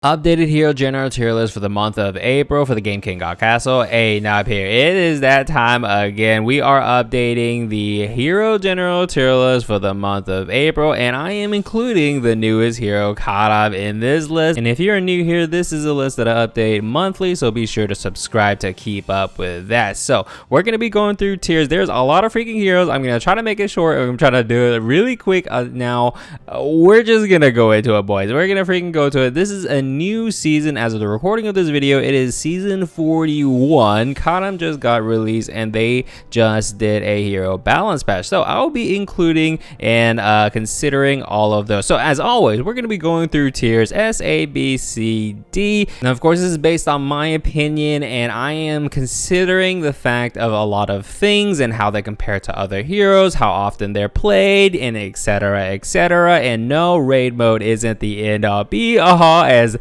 Updated hero general tier list for the month of April for the game King God Castle. Hey, now here it is that time again. We are updating the hero general tier list for the month of April, and I am including the newest hero Kadab in this list. And if you're new here, this is a list that I update monthly, so be sure to subscribe to keep up with that. So we're gonna be going through tiers. There's a lot of freaking heroes. I'm gonna try to make it short. I'm trying to do it really quick. Now we're just gonna go into it, boys. We're gonna freaking go to it. This is a new season as of the recording of this video. It is season 41. Kadab just got released and they just did a hero balance patch, so I'll be including and considering all of those. So as always, we're going to be going through tiers S, A, B, C, D. Now of course this is based on my opinion, and I am considering the fact of a lot of things and how they compare to other heroes, how often they're played, and etc, etc. And no, raid mode isn't the end all be all as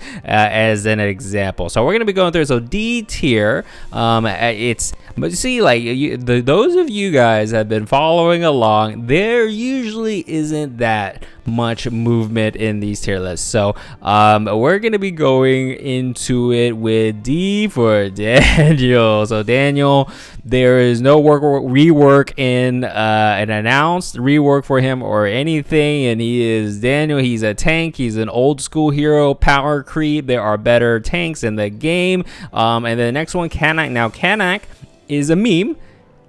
an example. So we're going to be going through. So D tier, but see, like those of you guys have been following along, there usually isn't that much movement in these tier lists. So we're going to be going into it with D for Daniel. So Daniel, there is no rework in an announced rework for him or anything, and he is Daniel. He's a tank. He's an old school hero, power creep. There are better tanks in the game. And then the next one, Kanak. Now Kanak is a meme,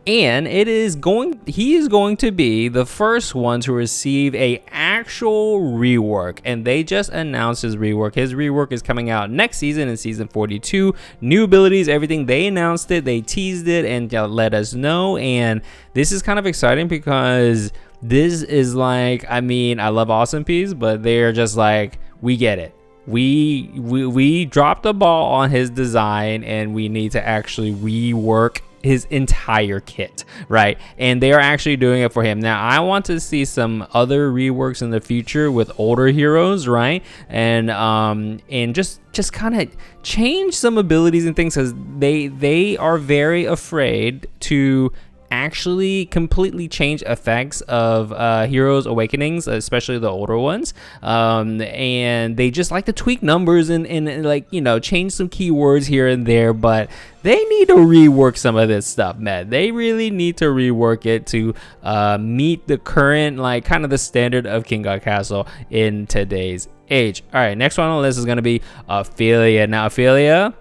and he is going to be the first one to receive a actual rework, and they just announced his rework. His rework is coming out next season in season 42. New abilities, everything. They announced it, they teased it, and let us know. And this is kind of exciting because this is like, I mean, I love AWESOMEPIECE, but they're just like, we get it. We dropped the ball on his design, and we need to actually rework his entire kit, right? And they are actually doing it for him. Now I want to see some other reworks in the future with older heroes, right? And just kind of change some abilities and things, because they are very afraid to actually completely change effects of heroes awakenings, especially the older ones, and they just like to tweak numbers and like, you know, change some keywords here and there. But they need to rework some of this stuff, man. They really need to rework it to meet the current, like, kind of the standard of King God Castle in today's age. All right, next one on the list is going to be Ophelia. Now Ophelia,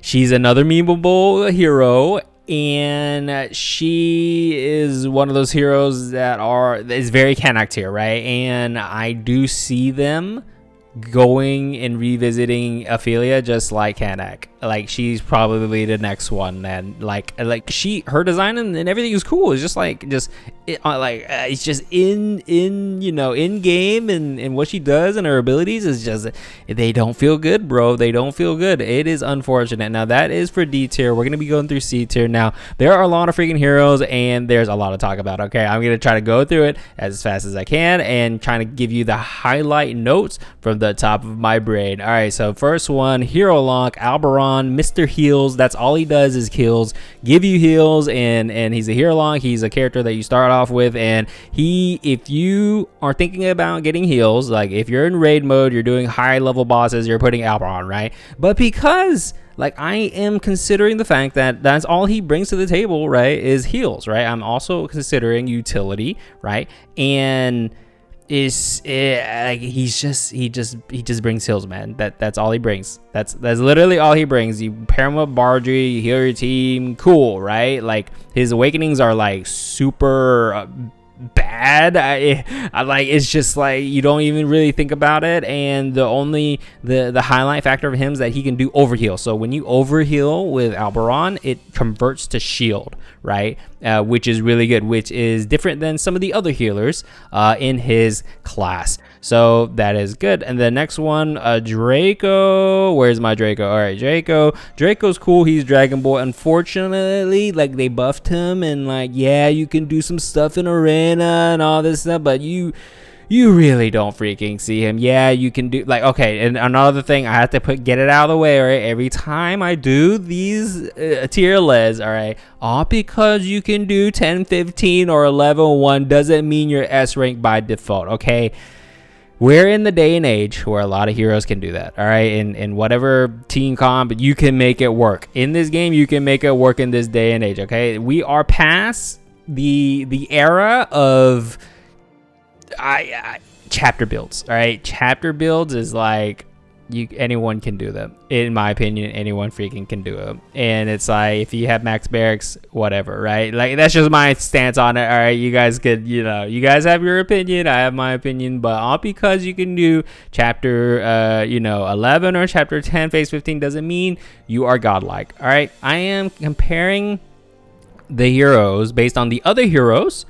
she's another memeable hero, and she is one of those heroes that is very Kanak tier, right? And I do see them going and revisiting Ophelia just like Kanak. Like, she's probably the next one, and like her design and everything is cool. It's just it's just in you know, in game, and what she does and her abilities is just, they don't feel good, bro. They don't feel good. It is unfortunate. Now that is for D tier. We're gonna be going through C tier now. There are a lot of freaking heroes, and there's a lot to talk about. Okay, I'm gonna try to go through it as fast as I can and trying to give you the highlight notes from the top of my brain. All right, so first one, Hero Lock, Alberon, Mr. Heals. That's all he does is heals, give you heals, and he's a hero lock. He's a character that you start off with, and if you are thinking about getting heals, like if you're in raid mode, you're doing high level bosses, you're putting Alberon, right? But because, like, I am considering the fact that that's all he brings to the table, right, is heals, right? I'm also considering utility, right? And he just brings heals, man. That's all he brings. That's literally all he brings. You pair him with Bardry, you heal your team, cool, right? Like, his awakenings are like super bad. I like, it's just like, you don't even really think about it, and the highlight factor of him is that he can do overheal. So when you overheal with Alberon, it converts to shield, right? Which is really good, which is different than some of the other healers in his class. So that is good. And the next one, Draco. Where's my Draco? All right, Draco's cool. He's Dragon Ball. Unfortunately, like, they buffed him, and like, yeah, you can do some stuff in arena and all this stuff, but you really don't freaking see him. Yeah, you can do, like, okay, and another thing, I have to get it out of the way, right? Every time I do these tier lists, all right, all because you can do 10, 15, or 11, 1 doesn't mean you're S rank by default, okay? we're in the day and age where a lot of heroes can do that. All right, in whatever team comp, you can make it work. In this game, you can make it work in this day and age. Okay, we are past the era of chapter builds. All right, chapter builds is like anyone can do them. In my opinion, anyone freaking can do them. And it's like, if you have max barracks, whatever, right? Like, that's just my stance on it. All right, you guys could, you guys have your opinion, I have my opinion, but all because you can do chapter 11 or chapter 10 phase 15 doesn't mean you are godlike. All right, I am comparing the heroes based on the other heroes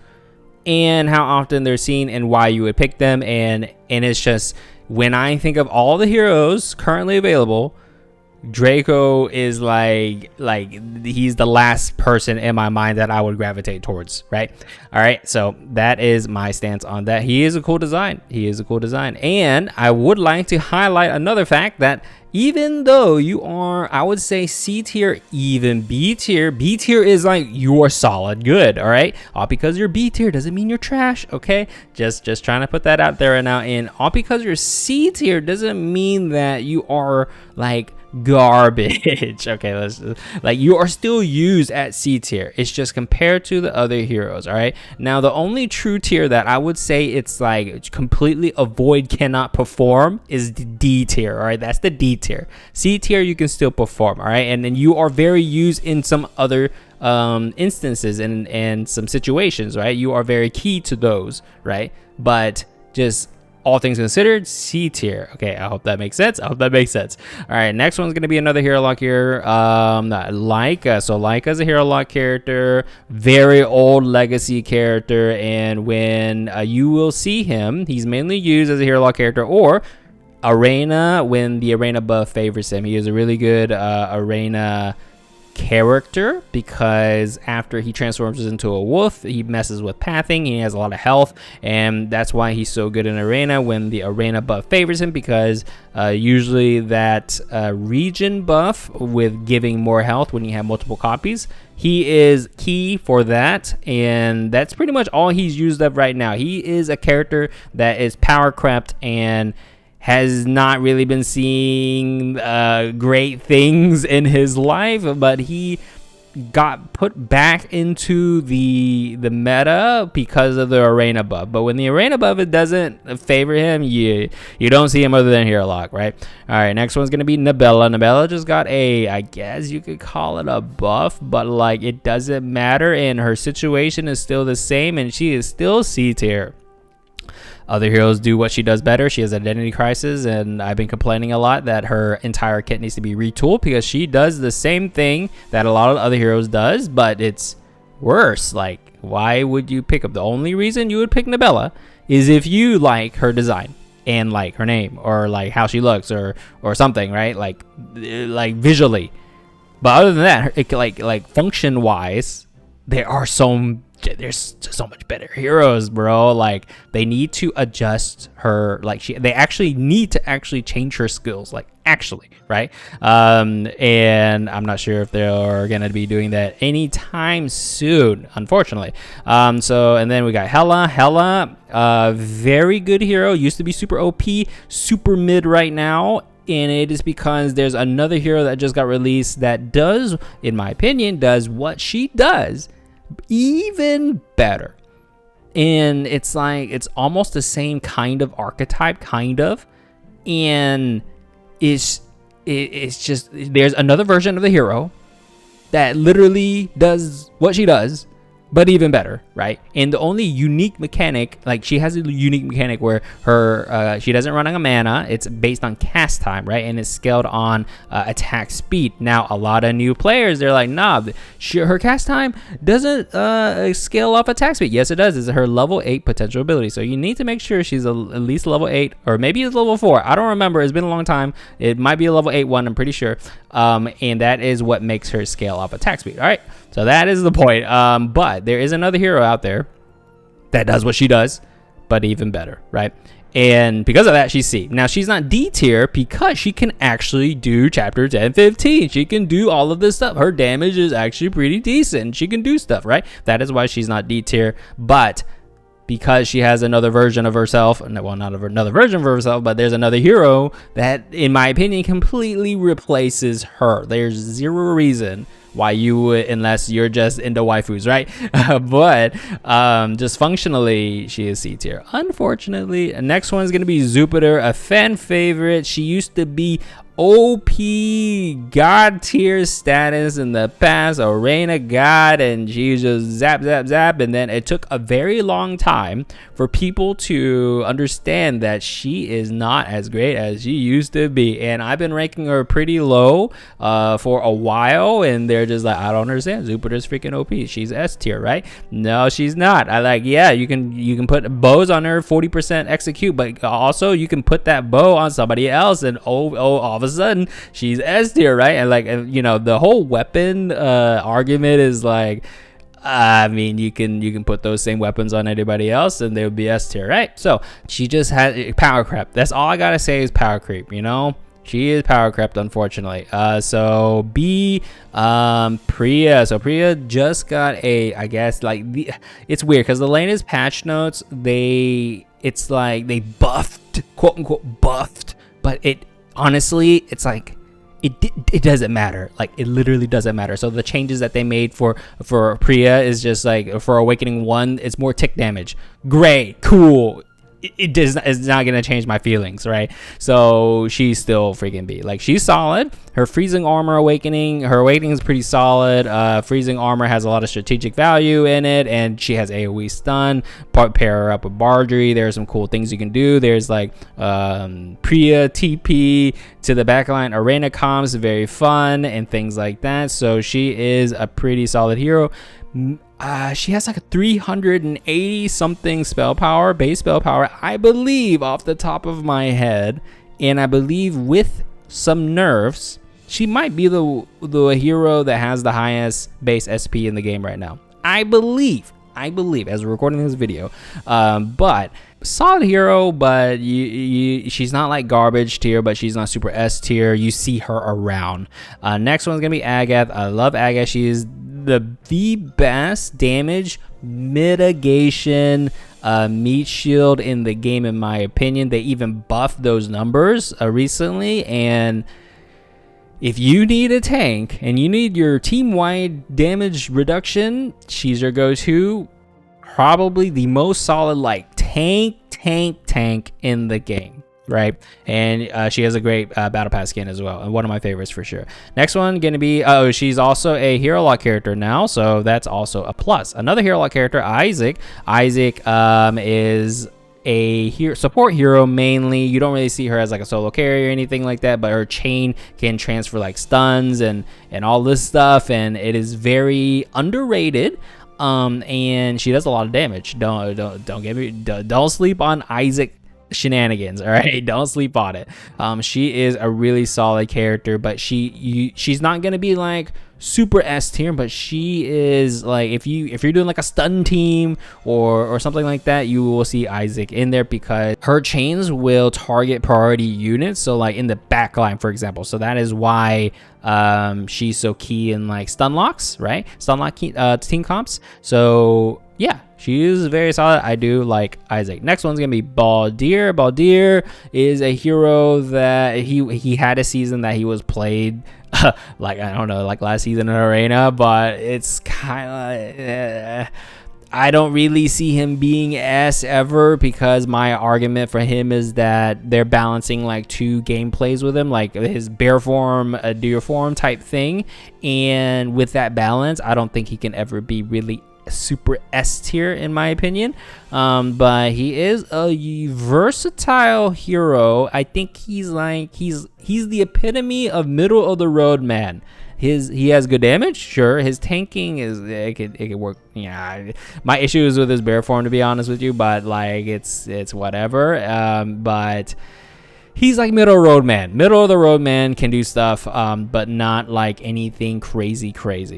and how often they're seen and why you would pick them. And it's just, when I think of all the heroes currently available, Draco is like he's the last person in my mind that I would gravitate towards, right? All right, so that is my stance on that. He is a cool design. And I would like to highlight another fact, that even though you are, I would say, C tier, even B tier is like you are solid good. All right, all because you're B tier doesn't mean you're trash. Okay, just trying to put that out there right now. And all because you're C tier doesn't mean that you are like garbage. Okay, let's like, you are still used at C tier. It's just compared to the other heroes. All right, now the only true tier that I would say it's like completely avoid, cannot perform, is D tier. All right, that's the D tier. C tier you can still perform. All right, and then you are very used in some other instances and some situations, right? You are very key to those, right? But just all things considered, C tier. Okay, I hope that makes sense. All right, next one's gonna be another hero lock here. Leica. So Leica's a hero lock character, very old legacy character, and when you will see him, he's mainly used as a hero lock character or arena when the arena buff favors him. He is a really good arena character because after he transforms into a wolf, he messes with pathing. He has a lot of health, and that's why he's so good in arena when the arena buff favors him, because usually that region buff with giving more health when you have multiple copies, he is key for that. And that's pretty much all he's used of right now. He is a character that is power crept and has not really been seeing great things in his life, but he got put back into the meta because of the arena buff. But when the arena buff, it doesn't favor him, you don't see him other than hero lock, right? All right, next one's gonna be Nabella. Nabella just got I guess you could call it a buff, but like, it doesn't matter, and her situation is still the same, and she is still C tier. Other heroes do what she does better. She has identity crisis, and I've been complaining a lot that her entire kit needs to be retooled because she does the same thing that a lot of other heroes does, but it's worse. Like, why would you pick up? The only reason you would pick Nabella is if you like her design and like her name or like how she looks or something, right? Like visually. But other than that, it, like function wise, there's so much better heroes, bro. Like, they need to adjust her. Like, they actually need to change her skills, like, actually, right? And I'm not sure if they're gonna be doing that anytime soon, unfortunately. So, and then we got Hella, very good hero, used to be super OP, super mid right now. And it is because there's another hero that just got released that does, in my opinion, does what she does even better. And it's like, it's almost the same kind of archetype, and it's just, there's another version of the hero that literally does what she does, but even better, right? And the only unique mechanic, like, she has a unique mechanic where her she doesn't run on a mana. It's based on cast time, right? And it's scaled on attack speed. Now, a lot of new players, they're like, nah, her cast time doesn't scale off attack speed. Yes, it does. It's her level 8 potential ability. So you need to make sure she's at least level 8, or maybe it's level 4. I don't remember. It's been a long time. It might be a level 8 one, I'm pretty sure. And that is what makes her scale off attack speed. All right. So that is the point. But there is another hero out there that does what she does, but even better, right? And because of that, she's C. Now, she's not D tier because she can actually do chapter 10, 15. She can do all of this stuff. Her damage is actually pretty decent. She can do stuff, right? That is why she's not D tier. But because she has another version of herself. Well, not another version of herself, but there's another hero that, in my opinion, completely replaces her. There's zero reason why you would, unless you're just into waifus, right? But just functionally, she is C tier. Unfortunately, next one is going to be Jupiter, a fan favorite. She used to be OP god tier status in the past, arena god, and she just zap, and then it took a very long time for people to understand that she is not as great as she used to be, and I've been ranking her pretty low for a while, and they're just like, I don't understand, Jupiter's freaking OP, she's S tier, right? No, she's not. I like, yeah, you can put bows on her, 40% execute, but also you can put that bow on somebody else, and all of a sudden she's S tier, right? And like, you know, the whole weapon argument is like, I mean, you can put those same weapons on anybody else and they would be S tier, right? So she just had power creep. That's all I gotta say is power creep, you know? She is power crept, unfortunately. So B, Priya. So Priya just got a, I guess, like, it's weird because the latest patch notes, it's like they buffed, quote unquote buffed, but it honestly, it's like, it doesn't matter. Like, it literally doesn't matter. So the changes that they made for Priya is just like, for Awakening 1, it's more tick damage. Great, cool. It's not gonna change my feelings, right? So she's still freaking B. Like, she's solid. Her freezing armor awakening, is pretty solid. Freezing armor has a lot of strategic value in it, and she has AoE stun. Pair her up with Bardry. There's some cool things you can do. There's like Priya TP to the backline arena comms, very fun, and things like that. So she is a pretty solid hero. She has like a 380 something spell power, base spell power, I believe, off the top of my head, and I believe with some nerfs, she might be the hero that has the highest base SP in the game right now. I believe, as we're recording this video, but solid hero, but she's not like garbage tier, but she's not super S tier. You see her around. Next one's gonna be Agath. I love Agath. She is the best damage mitigation meat shield in the game, in my opinion. They even buffed those numbers recently, and if you need a tank and you need your team-wide damage reduction, she's your go-to. Probably the most solid like tank in the game, right? And she has a great battle pass skin as well, and one of my favorites for sure. Next one gonna be, she's also a hero lock character now, so that's also a plus. Another hero lock character, Isaac. Isaac is a support hero mainly. You don't really see her as like a solo carry or anything like that, but her chain can transfer like stuns and all this stuff, and it is very underrated. And she does a lot of damage. Don't sleep on Isaac shenanigans, all right? Don't sleep on it. She is a really solid character, but she's not gonna be like super S tier, but she is like, if you're doing like a stun team or something like that, you will see Isaac in there because her chains will target priority units, so like in the back line, for example. So that is why she's so key in like stun locks, right? Stun lock team comps. So yeah, she is very solid. I do like Isaac. Next one's gonna be Baldir. Baldir is a hero that he had a season that he was played like, I don't know, like last season in Arena, but it's kind of I don't really see him being S ever, because my argument for him is that they're balancing like two gameplays with him, like his bear form, a deer form type thing, and with that balance, I don't think he can ever be really super S tier in my opinion. But he is a versatile hero. I think he's the epitome of middle of the road man. He has good damage, sure. His tanking is, it could work. Yeah, my issue is with his bear form, to be honest with you, but like it's whatever. But he's like middle of the road man, can do stuff, but not like anything crazy.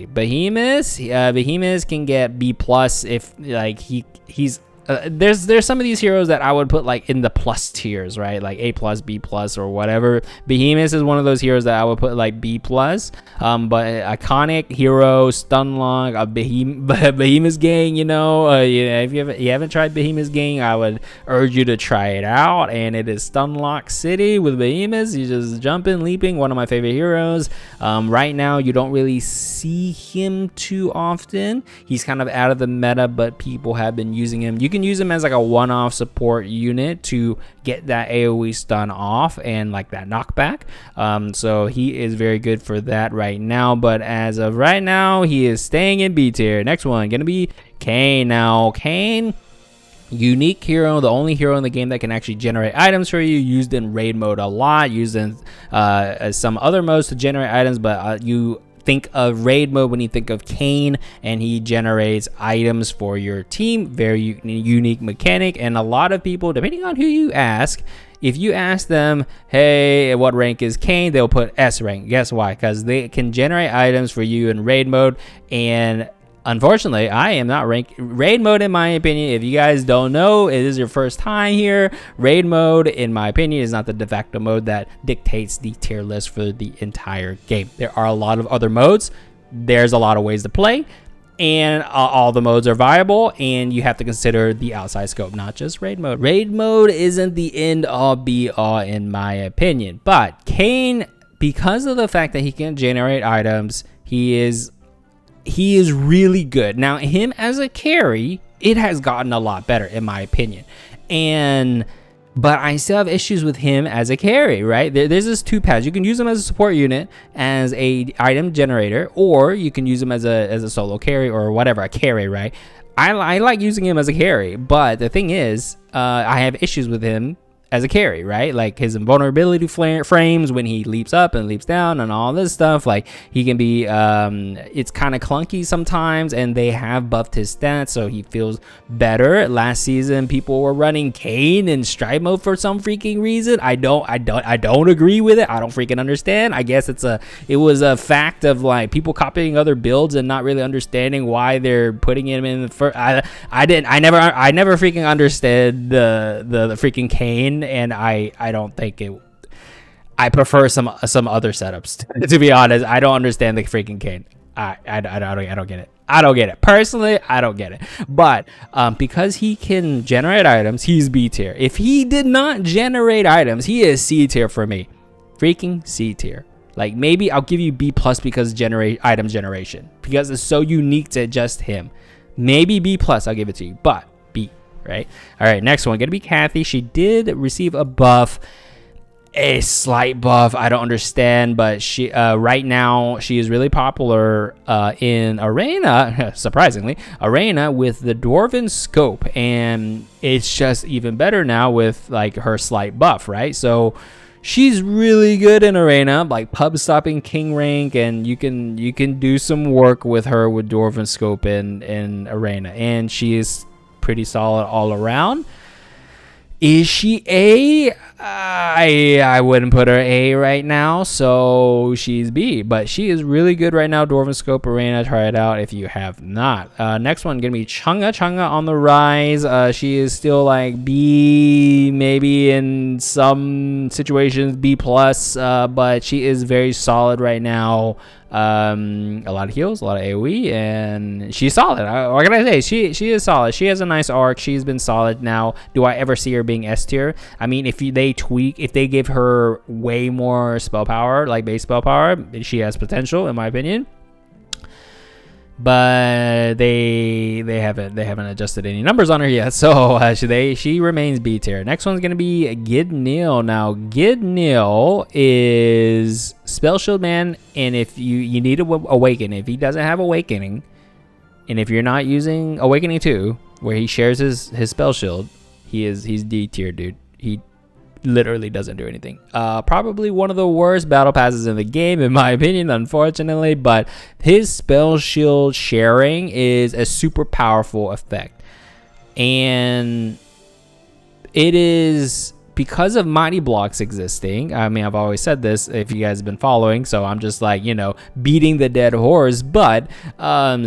Behemoth can get B plus if like he's there's some of these heroes that I would put like in the plus tiers, right? Like A plus, B plus, or whatever. Behemoth is one of those heroes that I would put like B plus. But iconic hero, Stunlock, Behemoth's Gang. If you haven't tried Behemoth's Gang, I would urge you to try it out. And it is Stunlock City with Behemoth. You just jumping, leaping. One of my favorite heroes. Right now, you don't really see him too often. He's kind of out of the meta, but people have been using him. You can use him as like a one-off support unit to get that AoE stun off and like that knockback. So he is very good for that right now. But as of right now, he is staying in B tier. Next one gonna be Kayn. Now Kayn, unique hero, the only hero in the game that can actually generate items for you, used in raid mode a lot, used in some other modes to generate items, but you think of raid mode when you think of Kayn, and he generates items for your team. Very unique mechanic, and a lot of people, depending on who you ask, if you ask them, hey, what rank is Kayn, they'll put S rank. Guess why? Because they can generate items for you in raid mode. And unfortunately, I am not ranked raid mode, in my opinion. If you guys don't know, it is your first time here. Raid mode, in my opinion, is not the de facto mode that dictates the tier list for the entire game. There are a lot of other modes. There's a lot of ways to play, and all the modes are viable, and you have to consider the outside scope, not just raid mode. Raid mode isn't the end all be all, in my opinion. But Kayn, because of the fact that he can generate items, he is really good. Now, him as a carry, it has gotten a lot better, in my opinion. But I still have issues with him as a carry, right? There's this two paths. You can use him as a support unit, as a item generator, or you can use him as a solo carry or whatever, a carry, right? I like using him as a carry, but the thing is, I have issues with him as a carry, right? Like his invulnerability frames when he leaps up and leaps down and all this stuff. Like he can be, it's kind of clunky sometimes, and they have buffed his stats, so he feels better. Last season, people were running Kayn in stride mode for some freaking reason. I don't agree with it. I don't freaking understand. I guess it was a fact of like people copying other builds and not really understanding why they're putting him in the first. I never freaking understood the freaking Kayn. And I don't think it. I prefer some other setups. To be honest, I don't understand the freaking Kayn. I don't get it. I don't get it. Personally, I don't get it. But because he can generate items, he's B tier. If he did not generate items, he is C tier for me. Freaking C tier. Like maybe I'll give you B plus because item generation, because it's so unique to just him. Maybe B plus, I'll give it to you. But right. All right. Next one gonna be Kathy. She did receive a buff, a slight buff. I don't understand, but she right now she is really popular in Arena. Surprisingly, Arena with the Dwarven Scope, and it's just even better now with like her slight buff, right? So she's really good in Arena, like pub stopping king rank, and you can do some work with her with Dwarven Scope in Arena, and she is pretty solid all around. Is she A? I wouldn't put her A right now, so she's B. But she is really good right now. Dwarven Scope Arena, try it out if you have not. Next one gonna be Chunga. Chunga on the rise. She is still like B, maybe in some situations B plus, but she is very solid right now. A lot of heals, a lot of AoE, and she's solid. What can I say? She is solid. She has a nice arc. She's been solid. Now, do I ever see her being S tier? I mean, if they give her way more spell power, like base spell power, she has potential, in my opinion. But they haven't adjusted any numbers on her yet, so she remains B tier. Next one's gonna be Gidnil. Now Gidnil is Spell Shield Man, and if you need a Awaken, if he doesn't have Awakening, and if you're not using Awakening 2, where he shares his Spell Shield, he's D tier, dude. He literally doesn't do anything. Probably one of the worst battle passes in the game, in my opinion, unfortunately, but his spell shield sharing is a super powerful effect, and it is because of mighty blocks existing, I mean, I've always said this if you guys have been following, so I'm just like, beating the dead horse, but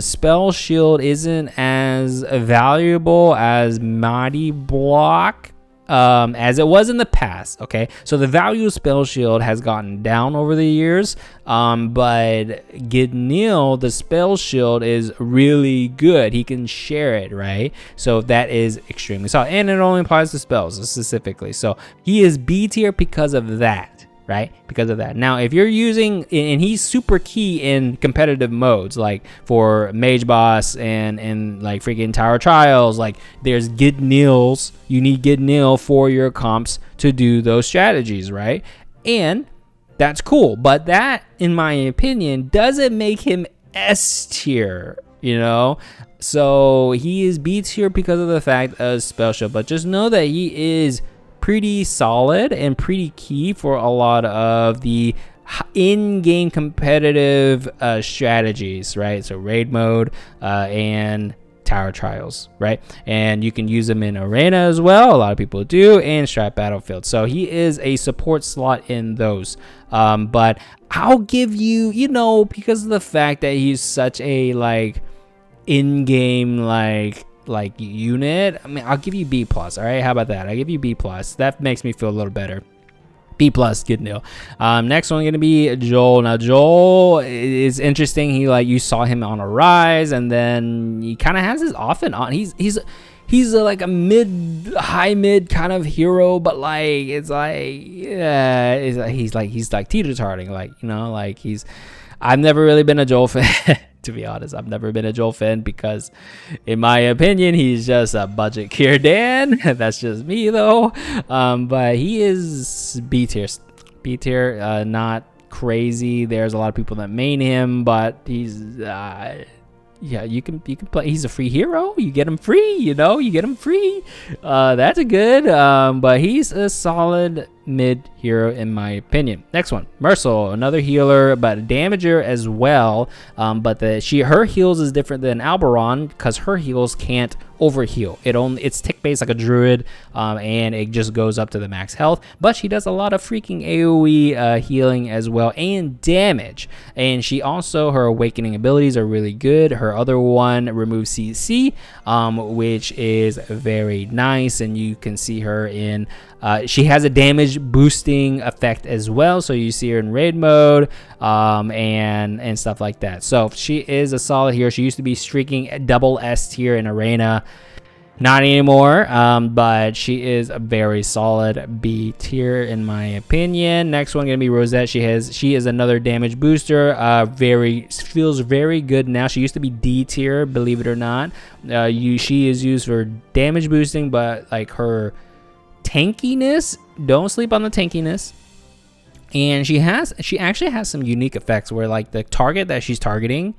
spell shield isn't as valuable as mighty block as it was in the past. Okay, so the value of spell shield has gotten down over the years, but Gidnil, the spell shield, is really good. He can share it, right? So that is extremely solid, and it only applies to spells specifically. So he is B tier because of that. Right, because of that. Now, if you're using, and he's super key in competitive modes, like for Mage Boss and like freaking Tower Trials, like there's Gidnils. You need Gidnil for your comps to do those strategies, right? And that's cool, but that, in my opinion, doesn't make him S tier, So he is B tier because of the fact of spell shield, but just know that he is pretty solid and pretty key for a lot of the in-game competitive strategies, right? So raid mode and Tower Trials, right? And you can use them in Arena as well. A lot of people do, and Strat Battlefield. So he is a support slot in those. But I'll give you, because of the fact that he's such a in-game unit, I mean, I'll give you B+. All right, how about that? I'll give you B+. That makes me feel a little better. B+, Gidnil. Next one gonna be Joel. Now Joel is interesting. He you saw him on a rise, and then he kind of has his off and on. He's like a high mid kind of hero, but he's teeter-totting. I've never really been a Joel fan. To be honest, I've never been a Joel fan because, in my opinion, he's just a budget Kirdan. That's just me, though. But he is B tier. Not crazy. There's a lot of people that main him, but he's you can play. He's a free hero. You get him free. You get him free. That's a good. But he's a solid mid hero in my opinion. Next one, Mercil, another healer but a damager as well, but her heals is different than Alberon because her heals can't overheal. It's tick based like a druid, and it just goes up to the max health, but she does a lot of freaking AoE healing as well and damage. And she also, her awakening abilities are really good. Her other one removes CC, which is very nice, and you can see her in she has a damage boosting effect as well, so you see her in raid mode and stuff like that. So she is a solid hero. She used to be streaking double S tier in Arena, not anymore, but she is a very solid B tier in my opinion. Next one gonna be Rosette. She is another damage booster. Feels very good now. She used to be D tier, believe it or not. She is used for damage boosting, but her tankiness, don't sleep on the tankiness. And she actually has some unique effects where the target that she's targeting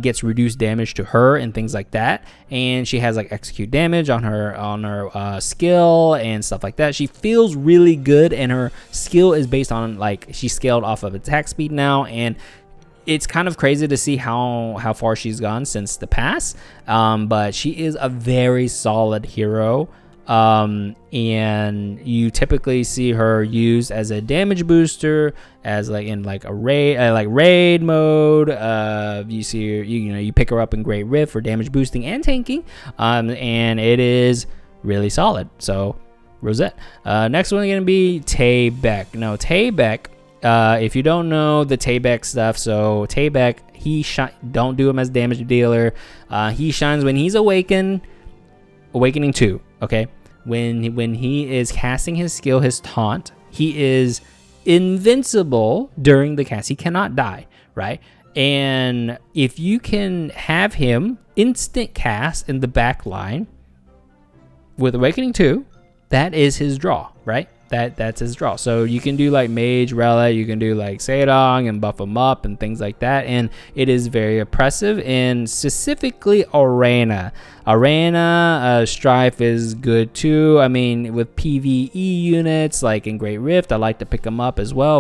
gets reduced damage to her and things like that. And she has execute damage on her skill and stuff like that. She feels really good, and her skill is based on she's scaled off of attack speed now, and it's kind of crazy to see how far she's gone since the past. But she is a very solid hero. And you typically see her used as a damage booster, as in a raid mode. You see her, you pick her up in Great Rift for damage boosting and tanking, and it is really solid. So Rosette. Next one is gonna be Taybec. Now Taybec, if you don't know the Taybec stuff, so Taybec, don't do him as damage dealer. He shines when he's awakening 2. Okay. When he is casting his skill, his taunt, he is invincible during the cast. He cannot die, right? And if you can have him instant cast in the back line with Awakening 2, that is his draw, right? That's his draw. So you can do Mage, Relic, you can do Seidong and buff him up and things like that. And it is very oppressive. And specifically Arena. Strife is good too. I mean, with PvE units in Great Rift, I like to pick him up as well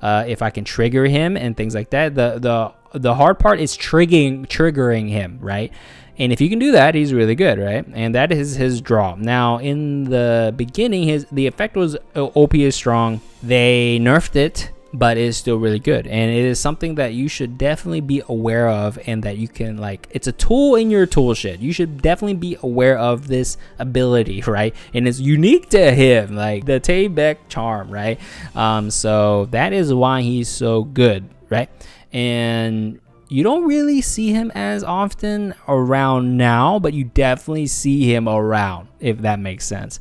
if I can trigger him and things like that. The hard part is triggering him, right? And if you can do that, he's really good, right? And that is his draw. Now, in the beginning, the effect was OP is strong. They nerfed it, but it's still really good. And it is something that you should definitely be aware of, and that you can, like, it's a tool in your tool shed. You should definitely be aware of this ability, right? And it's unique to him, like the Taybeck charm, right? So that is why he's so good, right? And you don't really see him as often around now, but you definitely see him around, if that makes sense.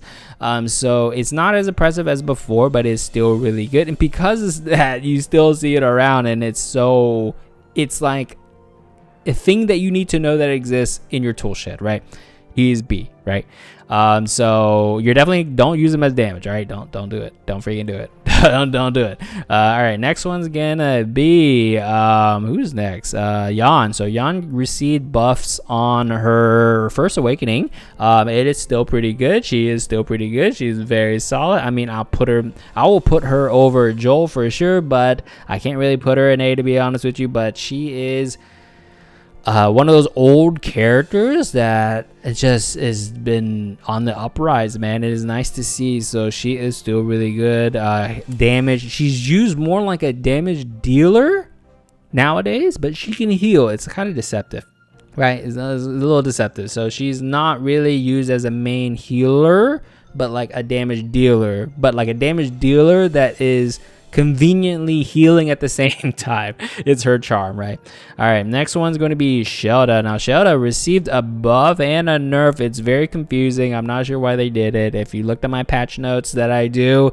So it's not as impressive as before, but it's still really good. And because of that, you still see it around, and it's like a thing that you need to know that exists in your tool shed, right? He's B, right? So you're definitely, don't use him as damage, all right? Don't do it. Don't freaking do it. don't do it. All right, next one's gonna be who's next? Yan. So Yan received buffs on her first awakening. It is still pretty good. She is still pretty good. She's very solid. I mean, I will put her over Joel for sure, but I can't really put her in A, to be honest with you. But she is one of those old characters that just has been on the uprise, man. It is nice to see. So she is still really good. Damage, she's used more like a damage dealer nowadays, but she can heal. It's kind of deceptive, right? It's a little deceptive. So she's not really used as a main healer, but like a damage dealer. But like a damage dealer that is conveniently healing at the same time. It's her charm, right? All right, next one's going to be Shelda. Now, Shelda received a buff and a nerf. It's very confusing. I'm not sure why they did it. If you looked at my patch notes that I do,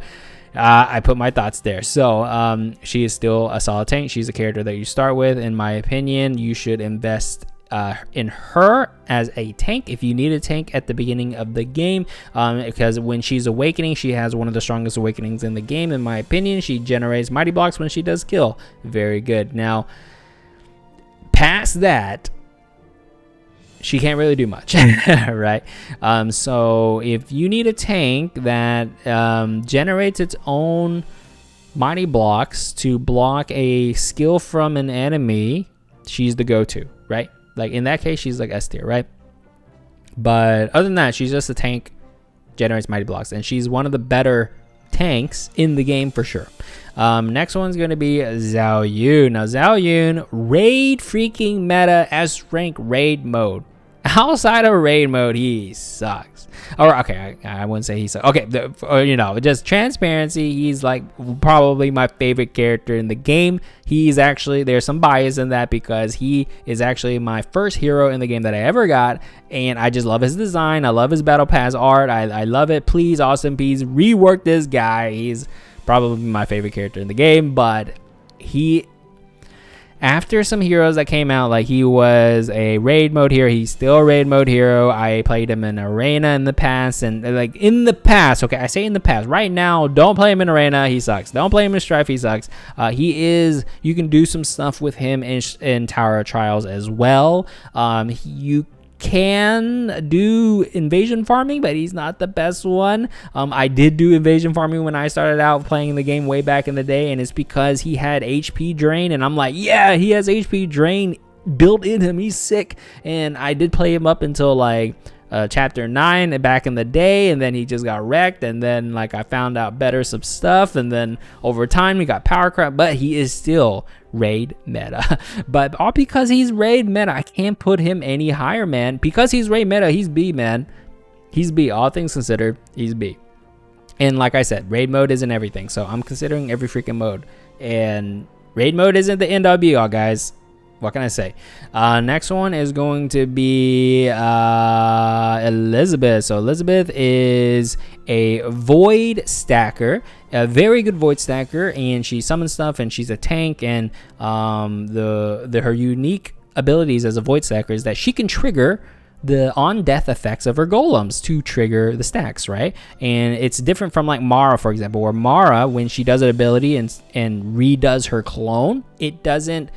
I put my thoughts there. So she is still a solid tank. She's a character that you start with. In my opinion, you should invest in her as a tank if you need a tank at the beginning of the game, because when she's awakening, she has one of the strongest awakenings in the game. In my opinion, she generates mighty blocks when she does kill. Very good. Now, past that, she can't really do much, right? So if you need a tank that generates its own mighty blocks to block a skill from an enemy, she's the go-to, right? Like in that case, she's like S tier, right? But other than that, she's just a tank, generates mighty blocks, and she's one of the better tanks in the game for sure. Next one's going to be Zhao Yun. Now, Zhao Yun, raid freaking meta S rank raid mode. Outside of raid mode, he sucks. Or okay, I wouldn't say he sucks. Okay, you know, just transparency. He's like probably my favorite character in the game. He's actually, there's some bias in that because he is actually my first hero in the game that I ever got, and I just love his design. I love his battle pass art. I love it. Please, AWESOMEPIECE, rework this guy. He's probably my favorite character in the game, but he, after some heroes that came out, like he was a raid mode hero, he's still a raid mode hero. I played him in arena in the past, and like in the past, okay, I say in the past. Right now, don't play him in arena, he sucks. Don't play him in strife, he sucks. You can do some stuff with him in Tower of Trials as well. You can do invasion farming, but he's not the best one. I did do invasion farming when I started out playing the game way back in the day, and it's because he had HP drain, and I'm like, yeah, he has HP drain built in him, he's sick. And I did play him up until like chapter 9 back in the day, and then he just got wrecked, and then like I found out better some stuff, and then over time he got power crap, but he is still raid meta. But all because he's raid meta, I can't put him any higher, man. Because he's raid meta, he's B, man. He's B. All things considered, he's B. And like I said, raid mode isn't everything, so I'm considering every freaking mode, and raid mode isn't the end all be all, guys. What can I say? Next one is going to be Elizabeth. So Elizabeth is a void stacker, a very good void stacker, and she summons stuff, and she's a tank. And her unique abilities as a void stacker is that she can trigger the on-death effects of her golems to trigger the stacks, right? And it's different from like Mara, for example, where Mara, when she does an ability and redoes her clone, it doesn't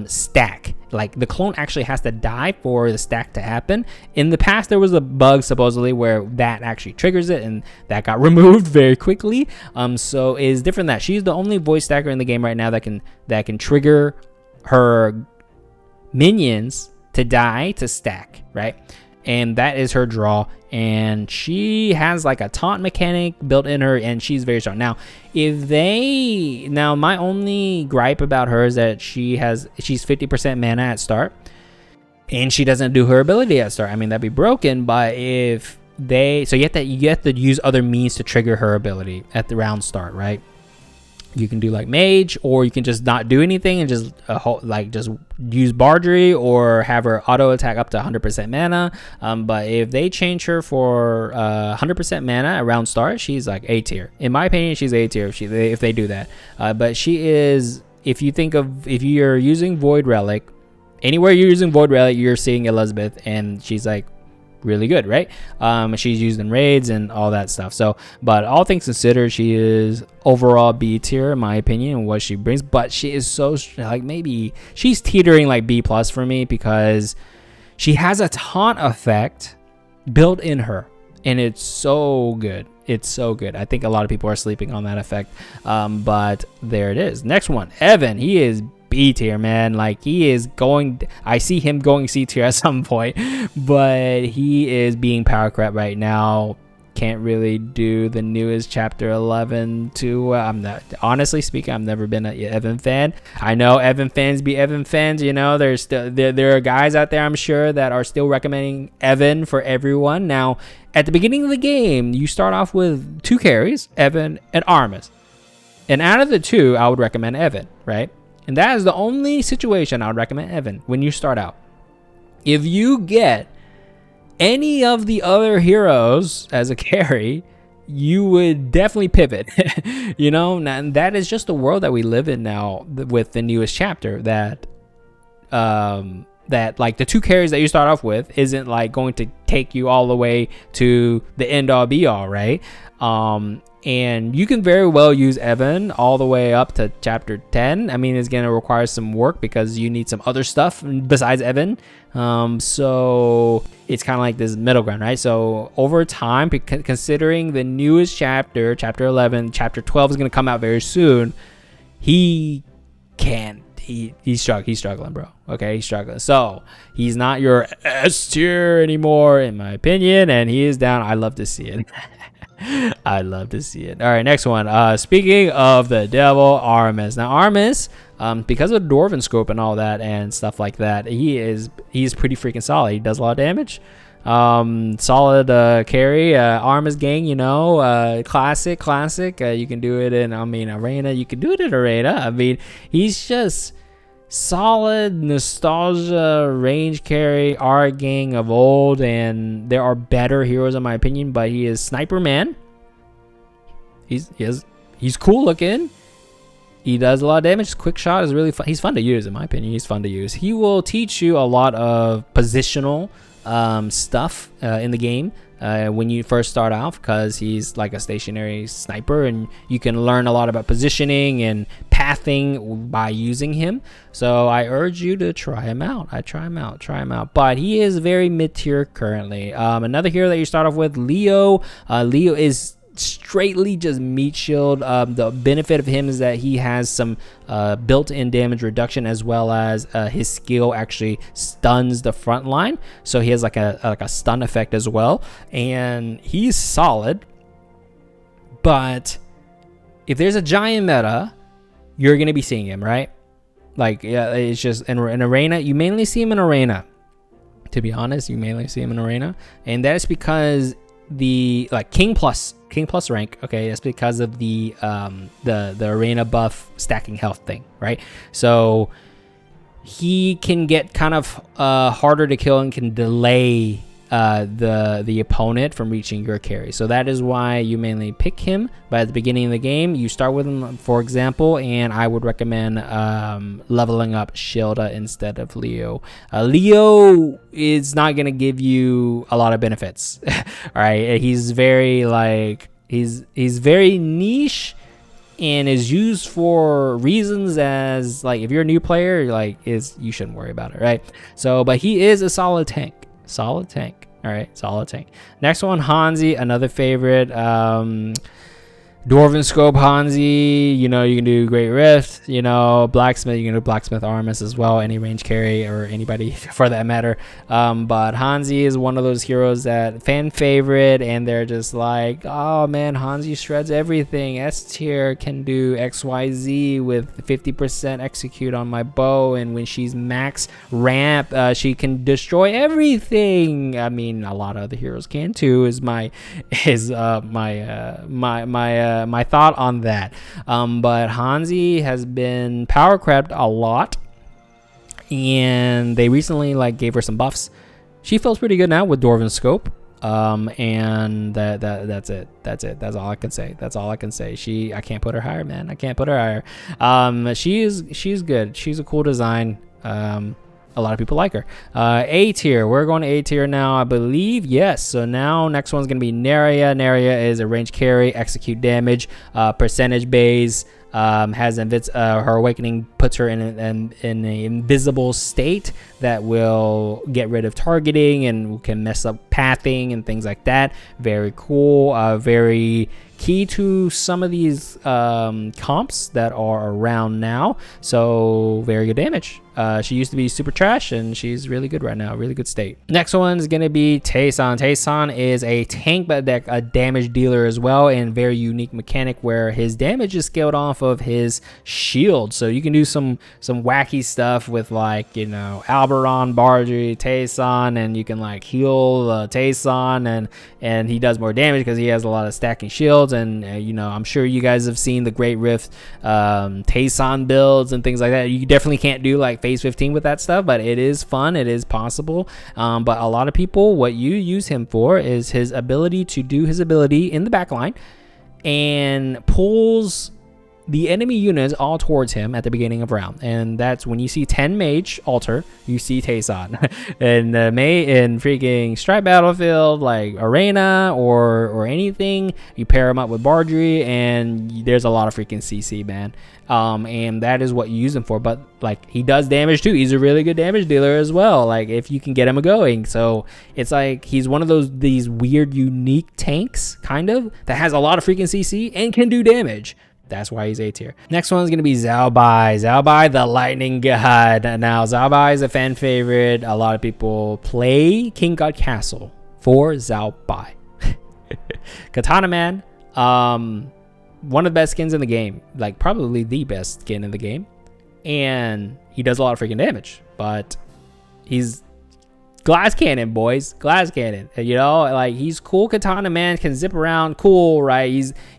stack. Like the clone actually has to die for the stack to happen. In the past, there was a bug supposedly where that actually triggers it, and that got removed very quickly. So it is different that she's the only voice stacker in the game right now that can trigger her minions to die to stack, right? And that is her draw, and she has like a taunt mechanic built in her, and she's very strong. Now my only gripe about her is that she's 50% mana at start, and she doesn't do her ability at start. I mean, that'd be broken, but you have to use other means to trigger her ability at the round start, right? You can do like mage, or you can just not do anything and just just use Bardry, or have her auto attack up to 100% mana. But if they change her for 100% mana around start, she's like A tier. In my opinion, she's A tier if they do that. But she is, if you're using Void Relic, anywhere you're using Void Relic, you're seeing Elizabeth, and she's like really good, right? She's used in raids and all that stuff. So, but all things considered, she is overall B tier in my opinion and what she brings. But she is so like, maybe she's teetering like B plus for me, because she has a taunt effect built in her, and it's so good. It's so good. I think a lot of people are sleeping on that effect. But there it is. Next one, Evan. He is B tier, man. Like, he is going, I see him going C tier at some point, but he is being power crap right now. Can't really do the newest chapter 11 too. I'm not, honestly speaking, I've never been an Evan fan. I know Evan fans be Evan fans, you know. There's still there are guys out there, I'm sure, that are still recommending Evan for everyone. Now, at the beginning of the game, you start off with 2 carries, Evan and Armis, and out of the 2, I would recommend Evan, right? And that is the only situation I would recommend Evan when you start out. If you get any of the other heroes as a carry, you would definitely pivot. You know, and that is just the world that we live in now with the newest chapter, that like the 2 carries that you start off with isn't like going to take you all the way to the end all be all, right? And you can very well use Evan all the way up to chapter 10. I mean, it's going to require some work because you need some other stuff besides Evan. So it's kind of like this middle ground, right? So over time, considering the newest chapter, chapter 11, chapter 12 is going to come out very soon, he's struggling, bro. Okay, he's struggling. So he's not your S tier anymore, in my opinion, and he is down. I love to see it. I'd love to see it. All right, next one. Speaking of the devil, Armis. Now, Armis, because of the Dwarven scope and all that and stuff like that, he's pretty freaking solid. He does a lot of damage. Solid carry. Armis gang, you know, classic. You can do it in, arena. You can do it in arena. I mean, he's just solid nostalgia range carry, our gang of old, and there are better heroes in my opinion, but he is sniper man. He's cool looking. He does a lot of damage. Quick shot is really fun. He's fun to use, in my opinion. He's fun to use. He will teach you a lot of positional stuff in the game when you first start off, because he's like a stationary sniper, and you can learn a lot about positioning and pathing by using him. So I urge you to try him out. Try him out. But he is very mid-tier currently. Another hero that you start off with, Leo. Leo is straightly just meat shield. The benefit of him is that he has some built-in damage reduction, as well as his skill actually stuns the front line, so he has like a stun effect as well, and he's solid. But if there's a giant meta, you're gonna be seeing him, right? Like, yeah, it's just in arena. You mainly see him in arena, to be honest. You mainly see him in arena, and that is because the king plus rank, okay, that's because of the arena buff stacking health thing, right? So he can get kind of harder to kill and can delay the opponent from reaching your carry. So that is why you mainly pick him. But at the beginning of the game, you start with him, for example, and I would recommend leveling up Shilda instead of Leo. Leo is not going to give you a lot of benefits. All right, he's very he's very niche and is used for reasons as like, if you're a new player, you shouldn't worry about it, right? So, but he is a solid tank. All right, solid tank. Next one, Hanzi, another favorite. Dwarven Scope Hanzi, you know, you can do Great Rift, you know, Blacksmith, you can do Blacksmith Armus as well, any range carry or anybody for that matter. But Hanzi is one of those heroes that fan favorite, and they're just like, oh man, Hanzi shreds everything. S tier can do XYZ with 50% execute on my bow, and when she's max ramp, she can destroy everything. I mean, a lot of other heroes can too, is my thought on that. But Hanzi has been power crept a lot, and they recently like gave her some buffs. She feels pretty good now with Dwarven Scope. And that's it. That's all I can say. I can't put her higher, man. I can't put her higher. She's good. She's a cool design. A lot of people like her. A tier. We're going to A tier now, I believe. Yes. So now next one's going to be Neria. Neria is a range carry, execute damage, percentage base. Has her awakening puts her in an invisible state that will get rid of targeting and can mess up pathing and things like that. Very cool. Very key to some of these comps that are around now. So very good damage. She used to be super trash, and she's really good right now. Really good state. Next one is going to be Tayson. Tayson is a tank, but a damage dealer as well, and very unique mechanic where his damage is scaled off of his shield. So you can do some wacky stuff with, like, you know, Alberon, Bardry, Tayson, and you can like heal Tayson, and he does more damage because he has a lot of stacking shields. And you know, I'm sure you guys have seen the Great Rift Tayson builds and things like that. You definitely can't do like phase 15 with that stuff, but it is fun. It is possible. But a lot of people, what you use him for is his ability to do his ability in the back line and pulls the enemy units all towards him at the beginning of round. And that's when you see 10 mage altar, you see Tayson. And in freaking Stripe Battlefield, like Arena or anything, you pair him up with Bardry, and there's a lot of freaking CC, man. And that is what you use him for. But like, he does damage too. He's a really good damage dealer as well, like if you can get him going. So it's like he's one of these weird unique tanks kind of that has a lot of freaking CC and can do damage. That's why he's A tier. Next one is going to be Zhao Bai. Zhao Bai, the lightning god. Now, Zhao Bai is a fan favorite. A lot of people play King God Castle for Zhao Bai. Katana Man, one of the best skins in the game. Like, probably the best skin in the game. And he does a lot of freaking damage. But he's glass cannon, boys. Glass cannon. You know, like, he's cool. Katana Man can zip around. Cool, right?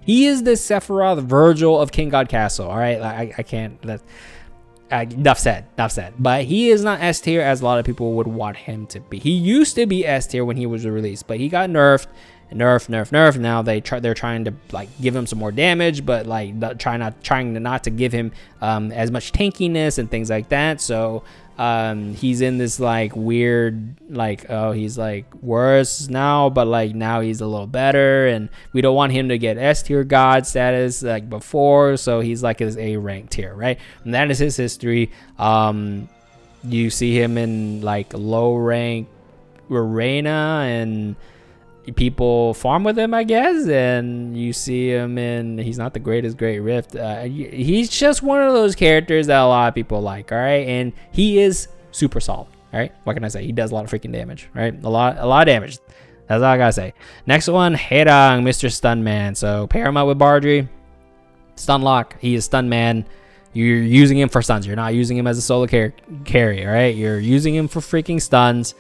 He is the Sephiroth Virgil of King God Castle. All right, like, I can't. Enough said. But he is not S tier as a lot of people would want him to be. He used to be S tier when he was released, but he got nerfed. Now they're trying to like give him some more damage, but like trying not to give him as much tankiness and things like that. So he's in this like weird, like, oh, he's like worse now, but like now he's a little better, and we don't want him to get S tier god status like before, so he's like his A rank tier, right? And that is his history. You see him in like low rank Arena, and people farm with him, I guess, and you see him in, he's not the greatest Great Rift. He's just one of those characters that a lot of people like, all right? And he is super solid, all right? What can I say? He does a lot of freaking damage, right? A lot of damage. That's all I gotta say. Next one, Herang, Mr. Stun Man. So pair him up with Bardry. Stun lock. He is Stun Man. You're using him for stuns. You're not using him as a solo carry, all right? You're using him for freaking stuns.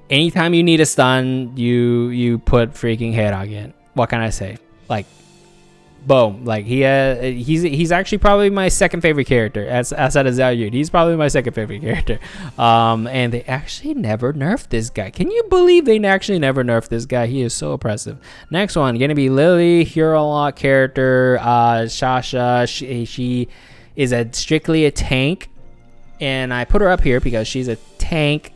Anytime you need a stun, you put freaking Herang in. What can I say? Like, boom. Like, he's actually probably my second favorite character outside of Zhao Yun. He's probably my second favorite character. And they actually never nerfed this guy. Can you believe they actually never nerfed this guy? He is so oppressive. Next one, gonna be Lily, hero lock character. Shasha. She is strictly a tank, and I put her up here because she's a tank.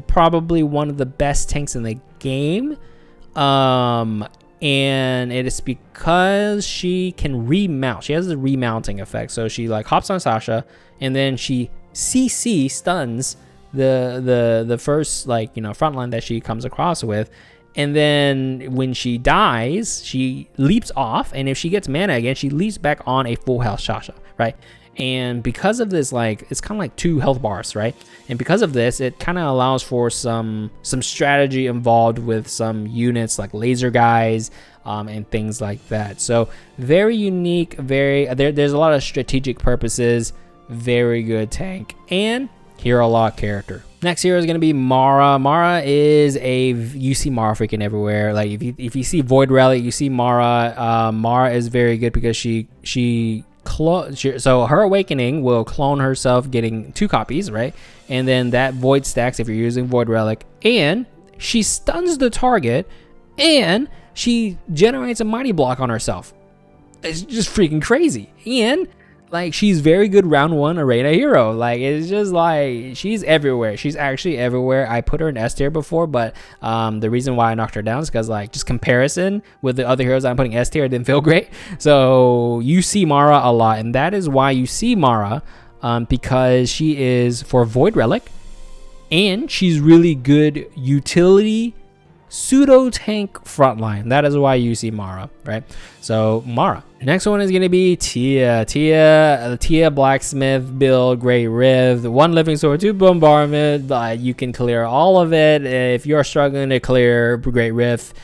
Probably one of the best tanks in the game, and it is because she can remount. She has a remounting effect, so she like hops on Sasha, and then she CC stuns the first, like, you know, front line that she comes across with, And then when she dies, she leaps off, and if she gets mana again, she leaps back on a full health Sasha, right? And because of this, like, it's kind of like 2 health bars, right? And because of this, it kind of allows for some strategy involved with some units like laser guys and things like that. So very unique, there's a lot of strategic purposes, very good tank, and hero lock character. Next hero is going to be Mara. Mara is you see Mara freaking everywhere. Like if you see Void Relic, you see Mara. Mara is very good because so her awakening will clone herself, getting 2 copies, right? And then that void stacks if you're using Void Relic, and she stuns the target, and she generates a mighty block on herself. It's just freaking crazy. And like, she's very good round 1 arena hero. Like, it's just like, she's everywhere. She's actually everywhere. I put her in S tier before, but the reason why I knocked her down is because, like, just comparison with the other heroes I'm putting S tier, it didn't feel great. So you see Mara a lot, and that is why you see Mara, because she is for Void Relic, and she's really good utility pseudo tank frontline. That is why you see Mara, right? So Mara. Next one is going to be Tia. Tia blacksmith build, Great Rift, 1 living sword, 2 bombardment. You can clear all of it. If you're struggling to clear Great Rift,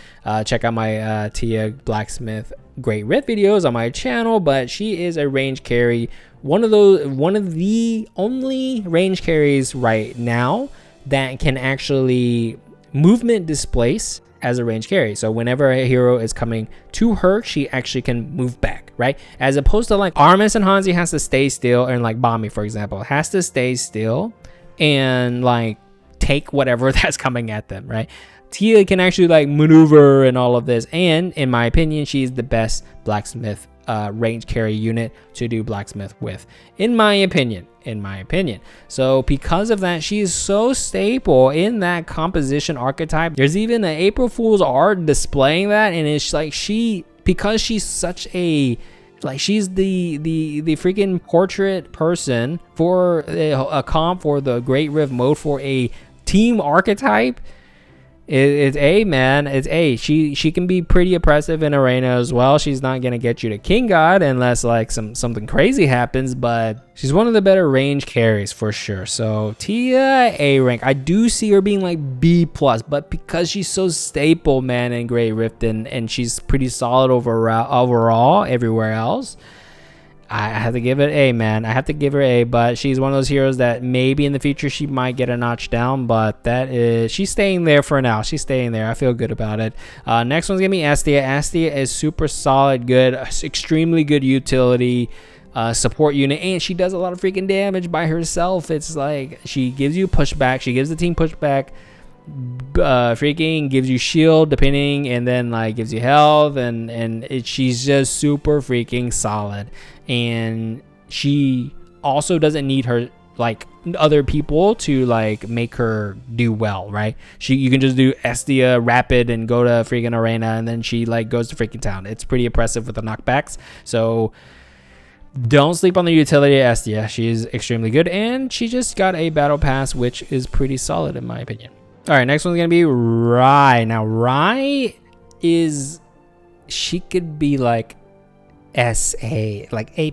check out my Tia blacksmith Great Rift videos on my channel. But she is a range carry, one of the only range carries right now that can actually movement displace as a range carry. So whenever a hero is coming to her, she actually can move back, right? As opposed to like Armis and Hanzi has to stay still, and like Bami, for example, has to stay still and like take whatever that's coming at them, right? Tia can actually like maneuver and all of this, and in my opinion, she's the best blacksmith range carry unit to do blacksmith with, in my opinion. So because of that, she is so staple in that composition archetype. There's even an April Fool's art displaying that, and it's like because she's such a, like, she's the freaking portrait person for a comp for the Great Rift mode for a team archetype. It's A, man. It's A. She can be pretty oppressive in arena as well. She's not gonna get you to King God unless like something crazy happens, but she's one of the better range carries for sure. So Tia, A rank. I do see her being like B+, but because she's so staple, man, in Great Rift, and she's pretty solid overall everywhere else, I have to give it A, man. I have to give her A, but she's one of those heroes that maybe in the future she might get a notch down, but she's staying there for now. She's staying there. I feel good about it. Next one's going to be Astia. Astia is super solid, good, extremely good utility support unit, and she does a lot of freaking damage by herself. It's like she gives you pushback. She gives the team pushback. Freaking gives you shield depending, and then like gives you health, and she's just super freaking solid. And she also doesn't need her like other people to like make her do well, right? You can just do Estia rapid and go to freaking arena, and then she like goes to freaking town. It's pretty impressive with the knockbacks. So don't sleep on the utility of Estia. She's extremely good, and she just got a battle pass, which is pretty solid in my opinion. All right, next one's gonna be Rai. Now Rai she could be like SA, like A+.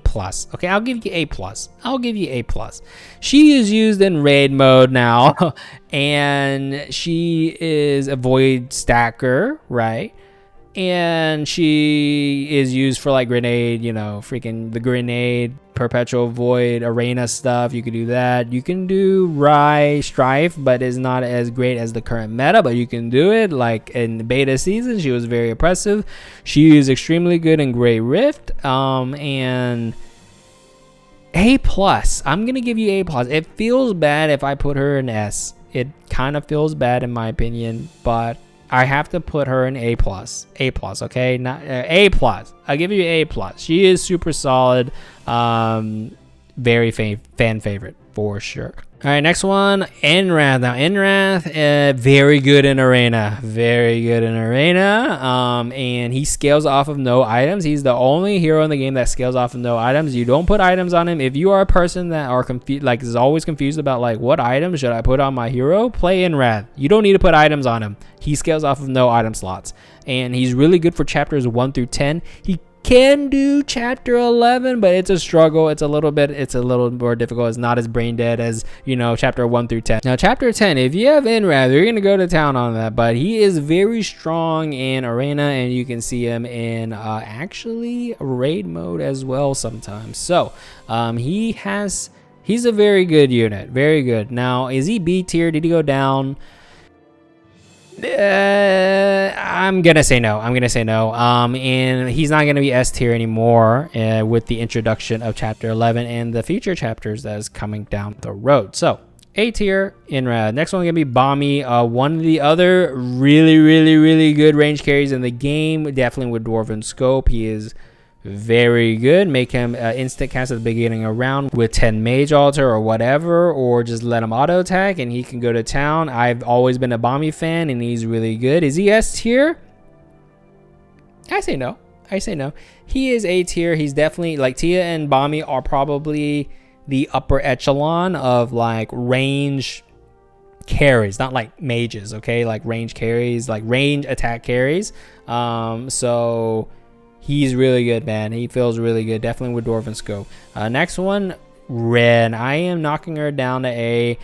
Okay, I'll give you A+. She is used in raid mode now, and she is a void stacker, right? And she is used for like grenade, freaking the grenade, perpetual void, arena stuff. You can do that. You can do Rai Strife, but it's not as great as the current meta, but you can do it. Like in the beta season, she was very oppressive. She is extremely good in Great Rift. And A+. I'm going to give you A+. It feels bad if I put her in S. It kind of feels bad in my opinion, but I have to put her in A+. Okay? Not A+. I'll give you A+. She is super solid. Very fan favorite for sure. All right, next one, Enrath. Now, Enrath, very good in arena. Very good in arena. And he scales off of no items. He's the only hero in the game that scales off of no items. You don't put items on him. If you are a person that are confused, like is always confused about like what items should I put on my hero, play Enrath. You don't need to put items on him. He scales off of no item slots. And he's really good for chapters 1 through 10. He can do chapter 11, but it's a struggle. It's a little more difficult. It's not as brain dead as, you know, chapter 1 through 10. Now, chapter 10, if you have Enrath, you're going to go to town on that, but he is very strong in arena, and you can see him in actually raid mode as well sometimes. So, he's a very good unit. Very good. Now, is he B tier? Did he go down? I'm gonna say no. And he's not gonna be S tier anymore with the introduction of chapter 11 and the future chapters that is coming down the road. So A tier in next one gonna be Bommy, one of the other really good range carries in the game, definitely with Dwarven Scope. He is very good. Make him instant cast at the beginning of round with 10 mage altar or whatever, or just let him auto attack and he can go to town. I've always been a Bommy fan and he's really good. Is he S tier? I say no. He is A tier. He's definitely, like, Tia and Bommy are probably the upper echelon of like range carries, not like mages, okay? Like range carries, like range attack carries. So he's really good, man. He feels really good. Definitely with Dwarven Scope. Next one, Ren. I am knocking her down to A.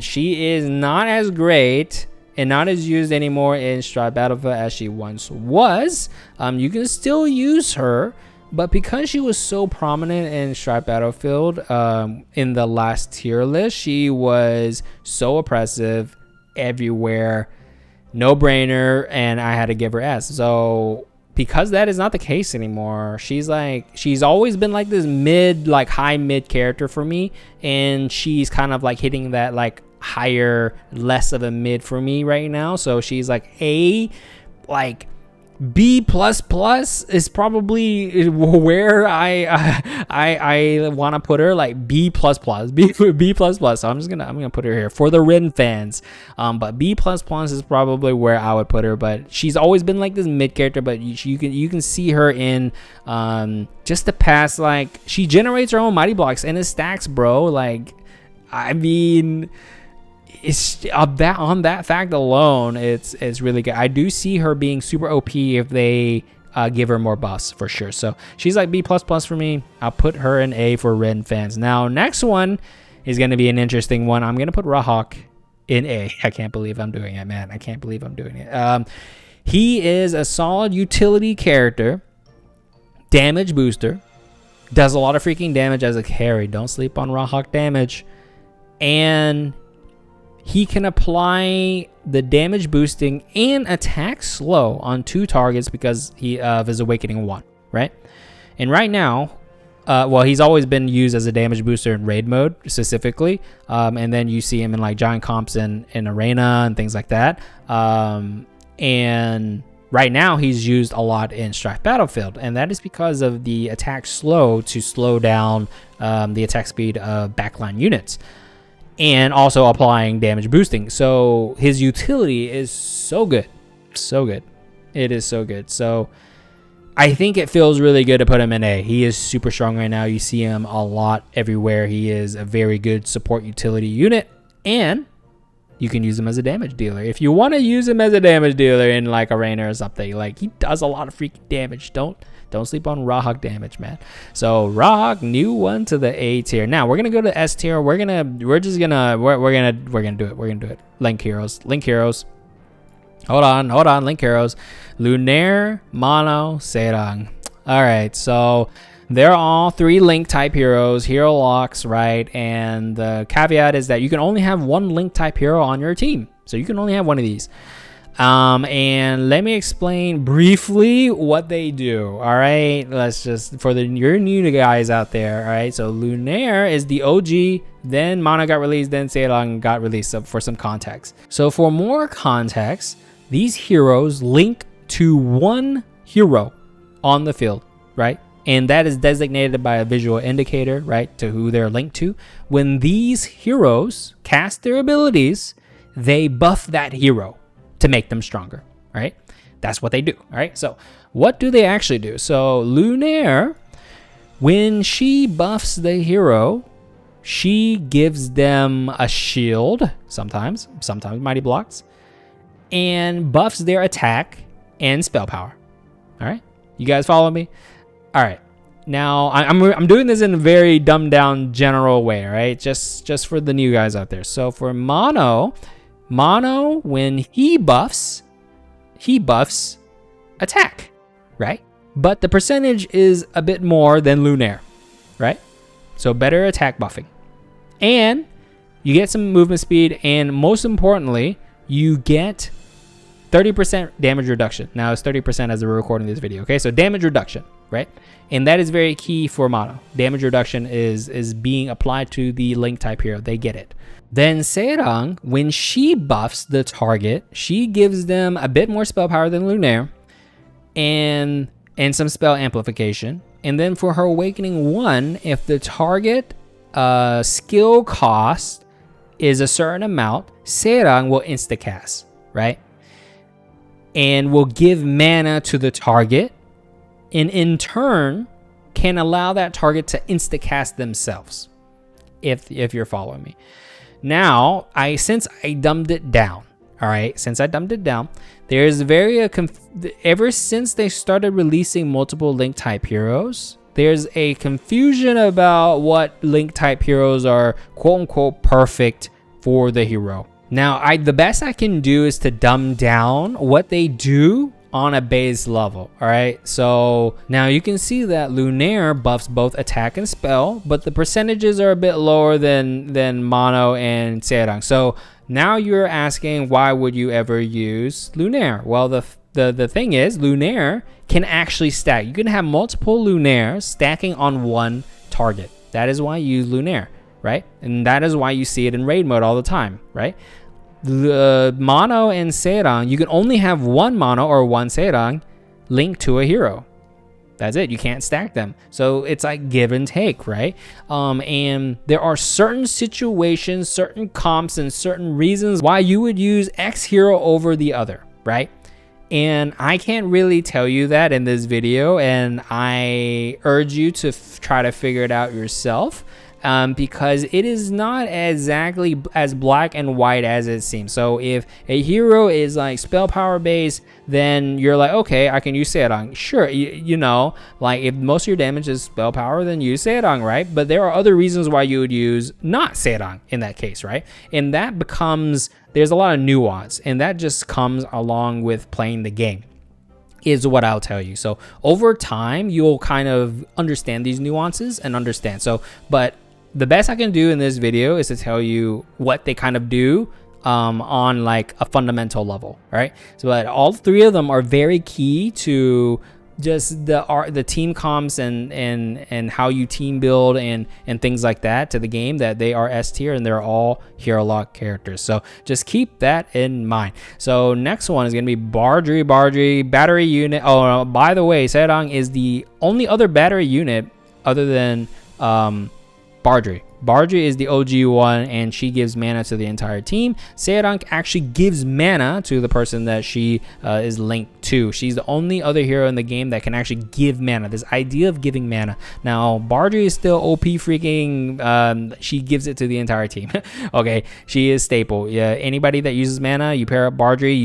She is not as great and not as used anymore in Stride Battlefield as she once was. You can still use her, but because she was so prominent in Stride Battlefield in the last tier list, she was so oppressive everywhere. No brainer, and I had to give her S. So because that is not the case anymore, she's always been like this mid, like high mid character for me, and she's kind of like hitting that like higher, less of a mid for me right now. So she's like A, like B++ is probably where I want to put her, like B++. So I'm gonna put her here for the Ren fans. But B++ is probably where I would put her. But she's always been like this mid character. But you can see her in just the past, like she generates her own mighty blocks and it stacks, bro. Like, I mean, it's on that fact alone, it's really good. I do see her being super OP if they give her more buffs for sure. So she's like B++ for me. I'll put her in A for Ren fans. Now next one is going to be an interesting one. I'm going to put Rahak in A. I can't believe I'm doing it, man. I can't believe I'm doing it. He is a solid utility character, damage booster, does a lot of freaking damage as a carry. Don't sleep on Rahak damage. And he can apply the damage boosting and attack slow on 2 targets because of his Awakening 1, right? And right now, well, he's always been used as a damage booster in raid mode specifically. And then you see him in like giant comps in arena and things like that. And right now he's used a lot in Strife Battlefield, and that is because of the attack slow to slow down the attack speed of backline units, and also applying damage boosting. So his utility is so good. It is so good. So I think it feels really good to put him in A. He is super strong right now. You see him a lot everywhere. He is a very good support utility unit, and you can use him as a damage dealer. If you want to use him as a damage dealer in like arena or something, like he does a lot of freaking damage. Don't sleep on Rahak damage, man. So Rahak, new one to the A tier. Now we're gonna go to S tier. We're gonna do it. Link heroes. Hold on. Link heroes. Lunaire, Mono, Serang. All right, so they're all 3 link type heroes, hero locks, right? And the caveat is that you can only have 1 link type hero on your team. So you can only have one of these. And let me explain briefly what they do. All right, let's just, for your new guys out there. All right, so Lunaire is the OG, then Mono got released, then Serang got released. So for some context. So for more context, these heroes link to 1 hero on the field, right? and that is designated by a visual indicator, right, to who they're linked to. When these heroes cast their abilities, they buff that hero to make them stronger, right? That's what they do, all right? So what do they actually do? So Lunaire, when she buffs the hero, she gives them a shield, sometimes mighty blocks, and buffs their attack and spell power. All right, you guys follow me? All right, now I'm doing this in a very dumbed down general way, right? Just for the new guys out there. So for Mono, when he buffs attack, right? But the percentage is a bit more than Lunaire, right? So better attack buffing. And you get some movement speed, and most importantly, you get 30% damage reduction. Now it's 30% as we're recording this video, okay? So damage reduction, right? And that is very key for Mono. Damage reduction is being applied to the link type hero. They get it. Then Seirang, when she buffs the target, she gives them a bit more spell power than Lunaire, and some spell amplification. And then for her Awakening 1, if the target skill cost is a certain amount, Seirang will insta-cast, right? And will give mana to the target, and in turn can allow that target to insta-cast themselves, if you're following me. Now, since I dumbed it down, all right, there's ever since they started releasing multiple link type heroes, there's a confusion about what link type heroes are quote unquote perfect for the hero. Now, the best I can do is to dumb down what they do on a base level, all right? So now you can see that Lunaire buffs both attack and spell, but the percentages are a bit lower than Mono and Seirang. So now you're asking, why would you ever use Lunaire? Well, the thing is, Lunaire can actually stack. You can have multiple Lunaires stacking on one target. That is why you use Lunaire, right? And that is why you see it in raid mode all the time, right? The Mono and Seirang, you can only have one Mono or one Seirang linked to a hero. That's it. You can't stack them. So it's like give and take, right? And there are certain situations, certain comps, and certain reasons why you would use X hero over the other, right? And I can't really tell you that in this video, and I urge you to try to figure it out yourself. Because it is not exactly as black and white as it seems. So if a hero is like spell power based, then you're like, okay, I can use Seirang. Sure, you know, like if most of your damage is spell power, then use Seirang, right? But there are other reasons why you would use not Seirang in that case, right? And that becomes, there's a lot of nuance, and that just comes along with playing the game, is what I'll tell you. So over time, you'll kind of understand these nuances and understand. So, but the best I can do in this video is to tell you what they kind of do on like a fundamental level, right? So, but all three of them are very key to just the team comps and how you team build and things like that to the game, that they are S tier and they're all hero lock characters. So just keep that in mind. So next one is going to be Bardry battery unit. Oh, by the way, Seirang is the only other battery unit other than Bardry. Bardry is the OG one, and she gives mana to the entire team. Seirang actually gives mana to the person that she is linked to. She's the only other hero in the game that can actually give mana. This idea of giving mana. Now, Bardry is still OP freaking. She gives it to the entire team. Okay, she is staple. Yeah, anybody that uses mana, you pair up Bardry,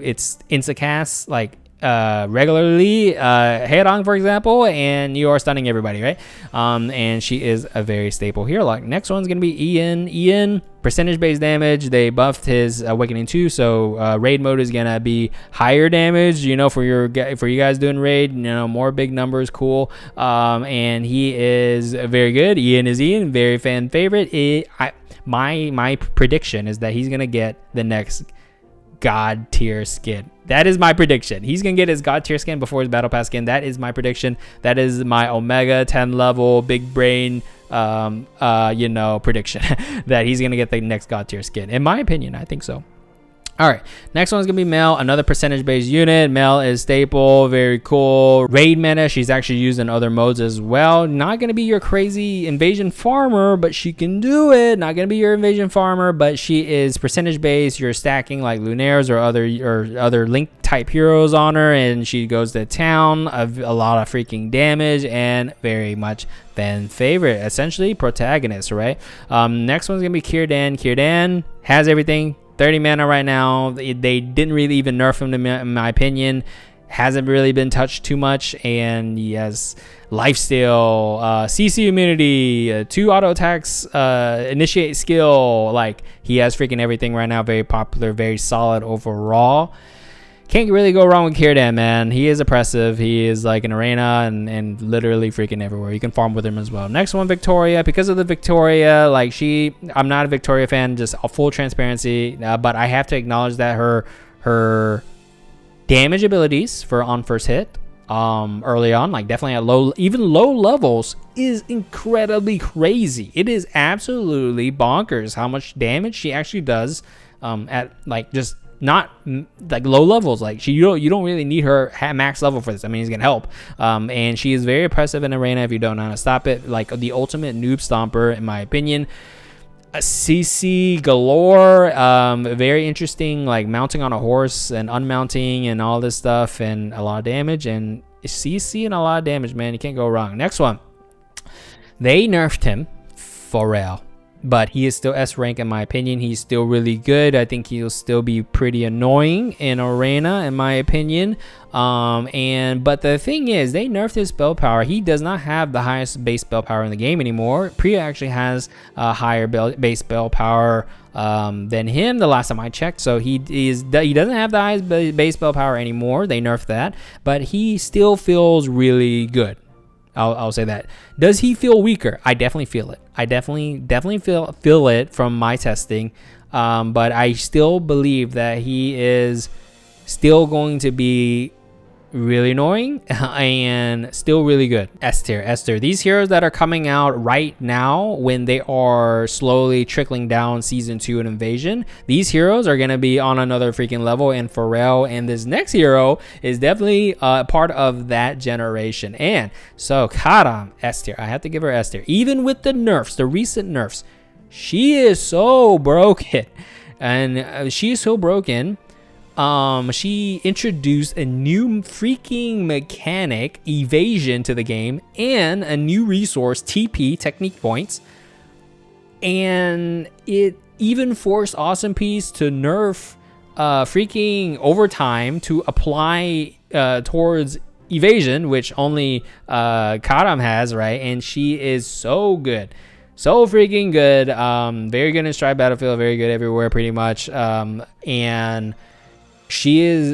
it's insta-cast, like regularly, Heirang for example, and you are stunning everybody, right? And she is a very staple hero. Like next one's gonna be Ian. Percentage based damage. They buffed his Awakening 2, so raid mode is gonna be higher damage, you know, for you guys doing raid, you know, more big numbers, cool. And he is very good. Ian is very fan favorite. My prediction is that he's gonna get the next God tier skin. That is my prediction. He's gonna get his God tier skin before his battle pass skin. That is my prediction. That is my Omega 10 level big brain prediction that he's gonna get the next God tier skin. In my opinion, I think so. All right, next one's gonna be Mel, another percentage-based unit. Mel is staple, very cool. Raid meta, she's actually used in other modes as well. Not gonna be your crazy invasion farmer, but she can do it. Not gonna be your invasion farmer, but she is percentage-based. You're stacking like Lunaires or other Link type heroes on her, and she goes to town. A lot of freaking damage and very much fan favorite. Essentially, protagonist, right? Next one's gonna be Kirdan. Kirdan has everything. 30 mana right now. They didn't really even nerf him, in my opinion. Hasn't really been touched too much, and he has lifesteal, CC immunity, 2 auto attacks, initiate skill. Like, he has freaking everything right now. Very popular, very solid overall. Can't really go wrong with Kirdan, man. He is oppressive. He is like an arena and literally freaking everywhere. You can farm with him as well. Next one, Victoria. Because of the Victoria, like I'm not a Victoria fan, just a full transparency. But I have to acknowledge that her damage abilities for on first hit, early on, like definitely at even low levels, is incredibly crazy. It is absolutely bonkers how much damage she actually does, at like just not like low levels. Like you don't really need her max level for this. I mean, it's gonna help. And she is very oppressive in arena if you don't know how to stop it. Like the ultimate noob stomper, in my opinion. A CC galore. Very interesting, like mounting on a horse and unmounting and all this stuff, and a lot of damage, and CC and a lot of damage, man. You can't go wrong. Next one, they nerfed him for real, but he is still S rank in my opinion. He's still really good. I think he'll still be pretty annoying in arena in my opinion. But the thing is, they nerfed his spell power. He does not have the highest base spell power in the game anymore. Priya actually has a higher base spell power than him the last time I checked. So he doesn't have the highest base spell power anymore. They nerfed that, but he still feels really good. I'll say that. Does he feel weaker? I definitely feel it. I definitely feel it from my testing. But I still believe that he is still going to be really annoying and still really good. S tier. These heroes that are coming out right now, when they are slowly trickling down season 2 and Invasion, these heroes are going to be on another freaking level. And Pharrell and this next hero is definitely part of that generation. And so Karam, S tier. I have to give her S tier. Even with the nerfs, the recent nerfs, she is so broken. And she is so broken. She introduced a new freaking mechanic, evasion, to the game, and a new resource, TP, technique points. And it even forced AWESOMEPIECE to nerf freaking overtime to apply towards evasion, which only Karam has, right? And she is so good. So freaking good. Very good in Stride Battlefield, very good everywhere pretty much. And she is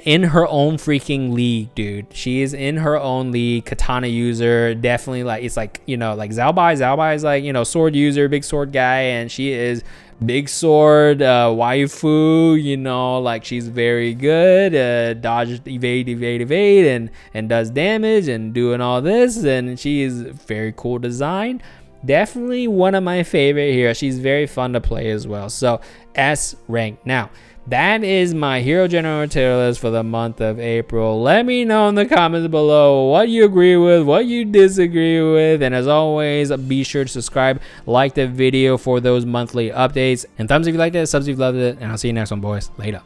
in her own freaking league, dude. She is in her own league. Katana user, definitely. Like, it's like, you know, like Zalbai is like, you know, sword user, big sword guy, and she is big sword waifu, you know, like she's very good, dodge, evade, and does damage and doing all this, and she is very cool design. Definitely one of my favorite heroes. She's very fun to play as well. So S rank. Now, that is my hero general tier list for the month of April. Let me know in the comments below what you agree with, what you disagree with, and as always, be sure to subscribe, like the video for those monthly updates, and thumbs if you liked it, subs if you loved it, and I'll see you next one, boys. Later.